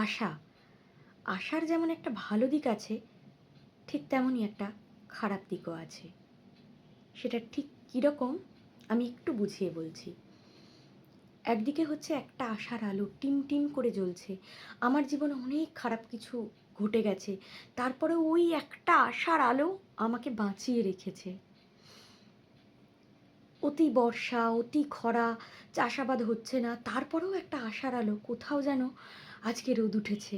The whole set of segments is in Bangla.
আশা, আশার যেমন একটা ভালো দিক আছে, ঠিক তেমনই একটা খারাপ দিকও আছে। সেটা ঠিক কীরকম আমি একটু বুঝিয়ে বলছি। একদিকে হচ্ছে একটা আশার আলো টিম টিম করে জ্বলছে। আমার জীবনে অনেক খারাপ কিছু ঘটে গেছে, তারপরেও ওই একটা আশার আলো আমাকে বাঁচিয়ে রেখেছে। অতি বর্ষা, অতি খরা, চাষাবাদ হচ্ছে না, তারপরেও একটা আশার আলো কোথাও যেন আজকে রোদ উঠেছে,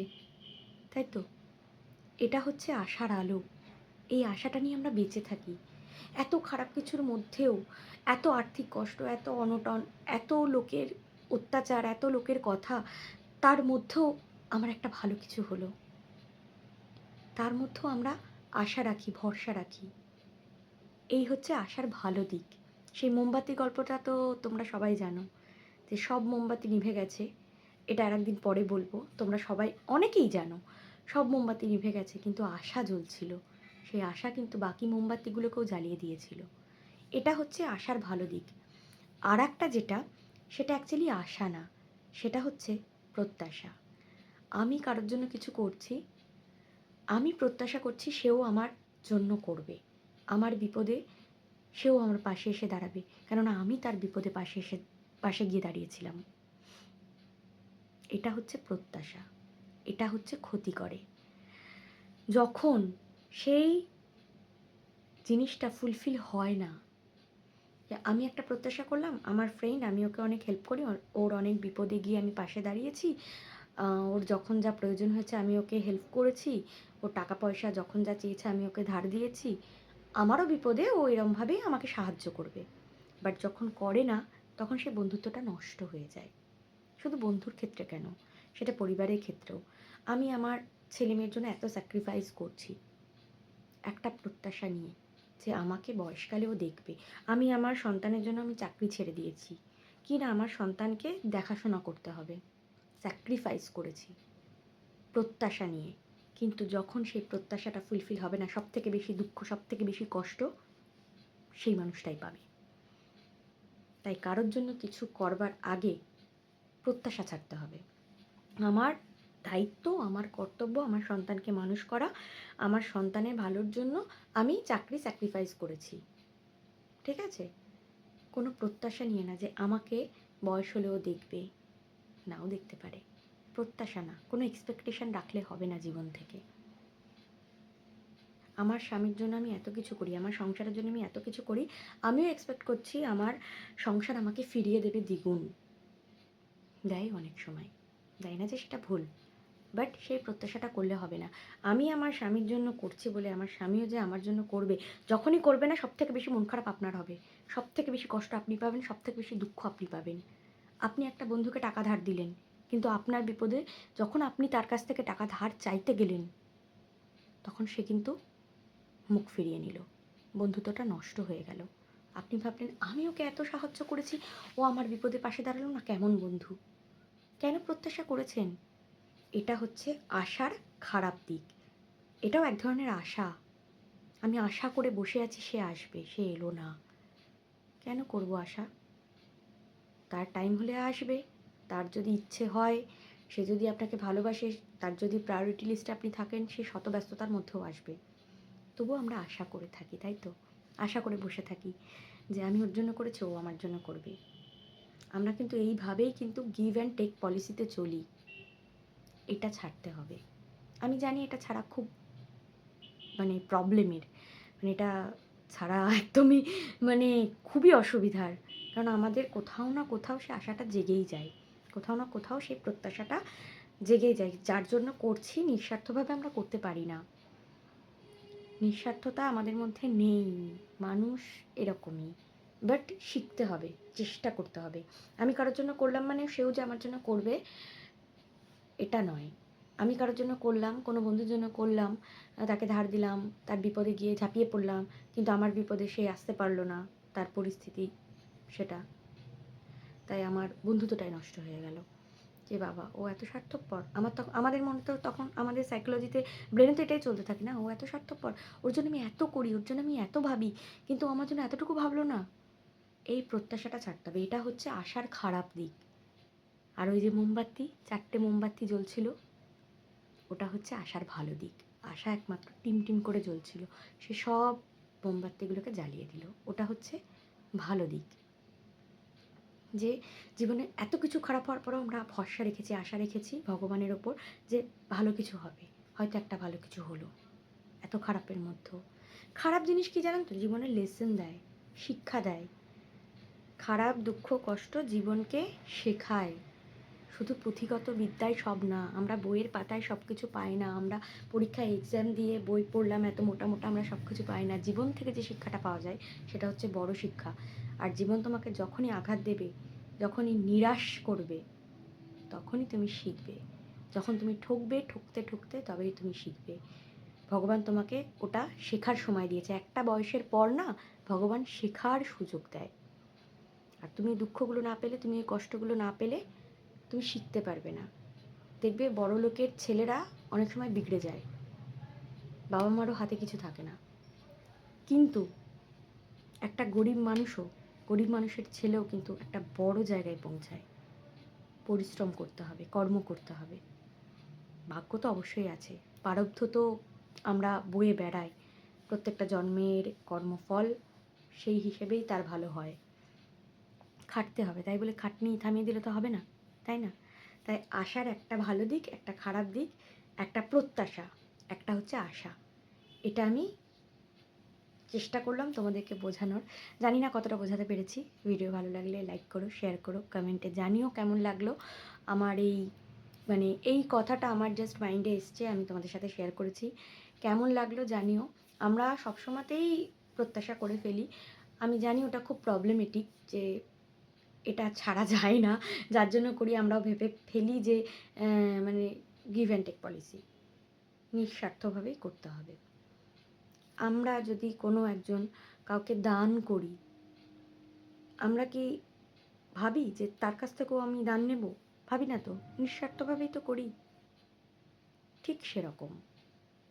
তাই তো? এটা হচ্ছে আশার আলো। এই আশাটা নিয়ে আমরা বেঁচে থাকি। এত খারাপ কিছুর মধ্যেও, এত আর্থিক কষ্ট, এত অনটন, এত লোকের অত্যাচার, এত লোকের কথা, তার মধ্যেও আমার একটা ভালো কিছু হলো। তার মধ্যেও আমরা আশা রাখি, ভরসা রাখি। এই হচ্ছে আশার ভালো দিক। সেই মোমবাতি গল্পটা তো তোমরা সবাই জানো, যে সব মোমবাতি নিভে গেছে। এটা আরেকদিন পরে বলবো। তোমরা সবাই অনেকেই জানো, সব মোমবাতি নিভে গেছে কিন্তু আশা জ্বলছিল। সেই আশা কিন্তু বাকি মোমবাতিগুলোকেও জ্বালিয়ে দিয়েছিল। এটা হচ্ছে আশার ভালো দিক। আর একটা যেটা, সেটা অ্যাকচুয়ালি আশা না, সেটা হচ্ছে প্রত্যাশা। আমি কারোর জন্য কিছু করছি, আমি প্রত্যাশা করছি সেও আমার জন্য করবে। আমার বিপদে সেও আমার পাশে এসে দাঁড়াবে, কেননা আমি তার বিপদে পাশে গিয়ে দাঁড়িয়েছিলাম। এটা হচ্ছে প্রত্যাশা। এটা হচ্ছে ক্ষতি করে। যখন সেই জিনিসটা ফুলফিল হয় না, আমি একটা প্রত্যাশা করলাম, আমার ফ্রেন্ড, আমি ওকে অনেক হেল্প করি, ওর অনেক বিপদে গিয়ে আমি পাশে দাঁড়িয়েছি, ওর যখন যা প্রয়োজন হয়েছে আমি ওকে হেল্প করেছি, ওর টাকা পয়সা যখন যা চেয়েছে আমি ওকে ধার দিয়েছি, আমারও বিপদে ও এরমভাবেই আমাকে সাহায্য করবে। বাট যখন করে না, তখন সে বন্ধুত্বটা নষ্ট হয়ে যায়। শুধু বন্ধুর ক্ষেত্রে কেন, সেটা পরিবারের ক্ষেত্রেও। আমি আমার ছেলেমেয়ের জন্য এত স্যাক্রিফাইস করছি একটা প্রত্যাশা নিয়ে, যে আমাকে বয়সকালেও দেখবে। আমি আমার সন্তানের জন্য আমি চাকরি ছেড়ে দিয়েছি, কি না আমার সন্তানকে দেখাশোনা করতে হবে, স্যাক্রিফাইস করেছি প্রত্যাশা নিয়ে। কিন্তু যখন সেই প্রত্যাশাটা ফুলফিল হবে না, সব থেকে বেশি দুঃখ, সব থেকে বেশি কষ্ট সেই মানুষটাই পাবে। তাই কারোর জন্য কিছু করবার আগে প্রত্যাশা ছাড়তে হবে। আমার দায়িত্ব, আমার কর্তব্য আমার সন্তানকে মানুষ করা, আমার সন্তানের ভালোর জন্য আমি চাকরি স্যাক্রিফাইস করেছি, ঠিক আছে? কোনো প্রত্যাশা নিয়ে না যে আমাকে বয়স হলেও দেখবে, নাও দেখতে পারে। প্রত্যাশা না, কোনো এক্সপেকটেশন রাখলে হবে না জীবন থেকে। আমার স্বামীর জন্য আমি এত কিছু করি, আমার সংসারের জন্য আমি এত কিছু করি, আমিও এক্সপেক্ট করছি আমার সংসার আমাকে ফিরিয়ে দেবে দ্বিগুণ। দেয় অনেক সময়, দেয় না যে সেটা ভুল, বাট সেই প্রত্যাশাটা করলে হবে না। আমি আমার স্বামীর জন্য করছি বলে আমার স্বামীও যে আমার জন্য করবে, যখনই করবে না সব থেকে বেশি মন খারাপ আপনার হবে, সব থেকে বেশি কষ্ট আপনি পাবেন, সব থেকে বেশি দুঃখ আপনি পাবেন। আপনি একটা বন্ধুকে টাকা ধার দিলেন, কিন্তু আপনার বিপদে যখন আপনি তার কাছ থেকে টাকা ধার চাইতে গেলেন, তখন সে কিন্তু মুখ ফিরিয়ে নিল, বন্ধুত্বটা নষ্ট হয়ে গেল। আপনি ভাবলেন আমি ওকে এত সাহায্য করেছি, ও আমার বিপদে পাশে দাঁড়ালো না, কেমন বন্ধু। কেন প্রত্যাশা করেছেন? এটা হচ্ছে আশার খারাপ দিক। এটাও এক ধরনের আশা। আমি আশা করে বসে আছি সে আসবে, সে এলো না। কেন করব আশা? তার টাইম হলে আসবে, তার যদি ইচ্ছে হয়, সে যদি আপনাকে ভালোবাসে, তার যদি প্রায়োরিটি লিস্টে আপনি থাকেন, সে শত ব্যস্ততার মধ্যেও আসবে। তবুও আমরা আশা করে থাকি, তাই তো? আশা করে বসে থাকি যে আমি ওর জন্য করেছি, ও আমার জন্য করবে। আমরা কিন্তু এইভাবেই কিন্তু গিভ অ্যান্ড টেক পলিসিতে চলি। এটা ছাড়তে হবে। আমি জানি এটা ছাড়া খুব প্রবলেমের, এটা ছাড়া একদমই মানে খুবই অসুবিধার। কারণ আমাদের কোথাও না কোথাও সে আশাটা জেগেই যায়, কোথাও না কোথাও সেই প্রত্যাশাটা জেগেই যায়, যার জন্য করছি নিঃস্বার্থভাবে আমরা করতে পারি না। নিঃস্বার্থতা আমাদের মধ্যে নেই, মানুষ এরকমই। বাট শিখতে হবে, চেষ্টা করতে হবে। আমি কারোর জন্য করলাম মানে সেও যে আমার জন্য করবে এটা নয়। আমি কারোর জন্য করলাম, কোনো বন্ধুর জন্য করলাম, তাকে ধার দিলাম, তার বিপদে গিয়ে ঝাঁপিয়ে পড়লাম, কিন্তু আমার বিপদে সে আসতে পারলো না, তার পরিস্থিতি সেটা, তাই আমার বন্ধুত্বটাই নষ্ট হয়ে গেল। যে বাবা ও এত স্বার্থপর, আমাদের মনে তো তখন আমাদের সাইকোলজিতে, ব্রেনে তো এটাই চলতে থাকে না, ও এত স্বার্থপর, ওর জন্য আমি এত করি, ওর জন্য আমি এত ভাবি, কিন্তু আমার জন্য এতটুকু ভাবলো না। এই প্রত্যাশাটা ছাড়তে হবে। এটা হচ্ছে আশার খারাপ দিক। আর ওই যে মোমবাতি, 4টে মোমবাতি জ্বলছিল, ওটা হচ্ছে আশার ভালো দিক। আশা একমাত্র টিমটিম করে জ্বলছিল, সে সব মোমবাতিগুলোকে জ্বালিয়ে দিল। ওটা হচ্ছে ভালো দিক, যে জীবনে এত কিছু খারাপ হওয়ার পরেও আমরা ভরসা রেখেছি, আশা রেখেছি ভগবানের ওপর যে ভালো কিছু হবে, হয়তো একটা ভালো কিছু হলো এত খারাপের মধ্যেও। খারাপ জিনিস কি জানেন তো, জীবনে লেসন দেয়, শিক্ষা দেয়। খারাপ, দুঃখ, কষ্ট জীবনকে শেখায়। শুধু পুঁথিগত বিদ্যাই সব না, আমরা বইয়ের পাতায় সব কিছু পাই না, আমরা পরীক্ষায় এক্সাম দিয়ে বই পড়লাম এত মোটা মোটা, আমরা সব কিছু পাই না। জীবন থেকে যে শিক্ষাটা পাওয়া যায় সেটা হচ্ছে বড় শিক্ষা। আর জীবন তোমাকে যখনই আঘাত দেবে, যখনই নিরাশ করবে, তখনই তুমি শিখবে। যখন তুমি ঠকবে, ঠকতে ঠকতে তবেই তুমি শিখবে। ভগবান তোমাকে ওটা শেখার সময় দিয়েছে। একটা বয়সের পর না ভগবান শেখার সুযোগ দেয়। আর তুমি দুঃখগুলো না পেলে, তুমি এই কষ্টগুলো না পেলে তুমি শিখতে পারবে না। দেখবে বড় লোকের ছেলেরা অনেক সময় বিগড়ে যায়, বাবা মারও হাতে কিছু থাকে না, কিন্তু একটা গরিব মানুষের ছেলেও কিন্তু একটা বড় জায়গায় পৌঁছায়। পরিশ্রম করতে হবে, কর্ম করতে হবে। ভাগ্য তো অবশ্যই আছে, প্রারব্ধ তো আমরা বয়ে বেড়াই, প্রত্যেকটা জন্মের কর্মফল সেই হিসেবেই তার ভালো হয়। খাটতে হবে, তাই বলে খাটনি থামিয়ে দিলে তো হবে না, তাই না? তাই আশার একটা ভালো দিক, একটা খারাপ দিক, একটা প্রত্যাশা, একটা হচ্ছে আশা। এটা আমি চেষ্টা করলাম তোমাদেরকে বোঝানোর। জানি না কতটা বোঝাতে পেরেছি। ভিডিও ভালো লাগলে লাইক করো, শেয়ার করো, কমেন্টে জানিও কেমন লাগলো আমার এই কথাটা। আমার জাস্ট মাইন্ডে এসছে, আমি তোমাদের সাথে শেয়ার করেছি। কেমন লাগলো জানিও। আমরা সবসময়তেই প্রত্যাশা করে ফেলি, আমি জানি ওটা খুব প্রবলেমেটিক, যে এটা ছাড়া যায় না, যার জন্য করি। আমরাও ভেবে ফেলি যে গিভ অ্যান্ড টেক পলিসি, নিঃস্বার্থভাবেই করতে হবে। আমরা যদি কোনো একজন কাউকে দান করি, আমরা কি ভাবি যে তার কাছ থেকেও আমি দান নেব? ভাবি না তো, নিঃস্বার্থভাবেই তো করি। ঠিক সেরকম,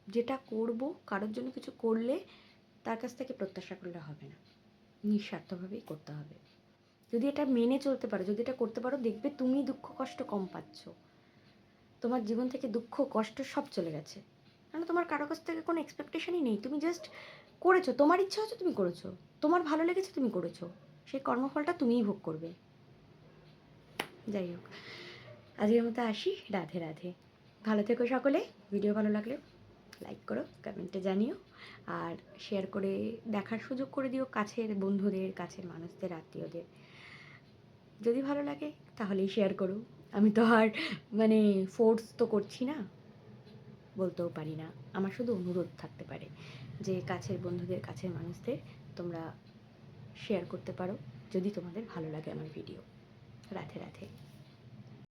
যেটা করব, কারোর জন্য কিছু করলে তার কাছ থেকে প্রত্যাশা করলে হবে না, নিঃস্বার্থভাবেই করতে হবে। যদি এটা মেনে চলতে পারো, যদি এটা করতে পারো, দেখবে তুমি দুঃখ কষ্ট কম পাচ্ছ। তোমার জীবন থেকে দুঃখ কষ্ট সব চলে গেছে, কারণ তোমার কারো কাছ থেকে কোনো এক্সপেকটেশনই নেই। তুমি জাস্ট করেছো, তোমার ইচ্ছা হচ্ছে তুমি করেছো, তোমার ভালো লেগেছে তুমি করেছো, সেই কর্মফলটা তুমিই ভোগ করবে। যাই হোক, আজকের মতো আসি। রাধে রাধে, ভালো থেকো সকলে। ভিডিও ভালো লাগলে লাইক করো, কমেন্টে জানিও, আর শেয়ার করে দেখার সুযোগ করে দিও কাছের বন্ধুদের, কাছের মানুষদের, আত্মীয়দের। যদি ভালো লাগে তাহলেই শেয়ার করো। আমি তো আর ফোর্স তো করছি না, বলতেও পারি না। আমার শুধু অনুরোধ থাকতে পারে যে কাছের বন্ধুদের, কাছের মানুষদের তোমরা শেয়ার করতে পারো যদি তোমাদের ভালো লাগে আমার ভিডিও। রাধে রাধে।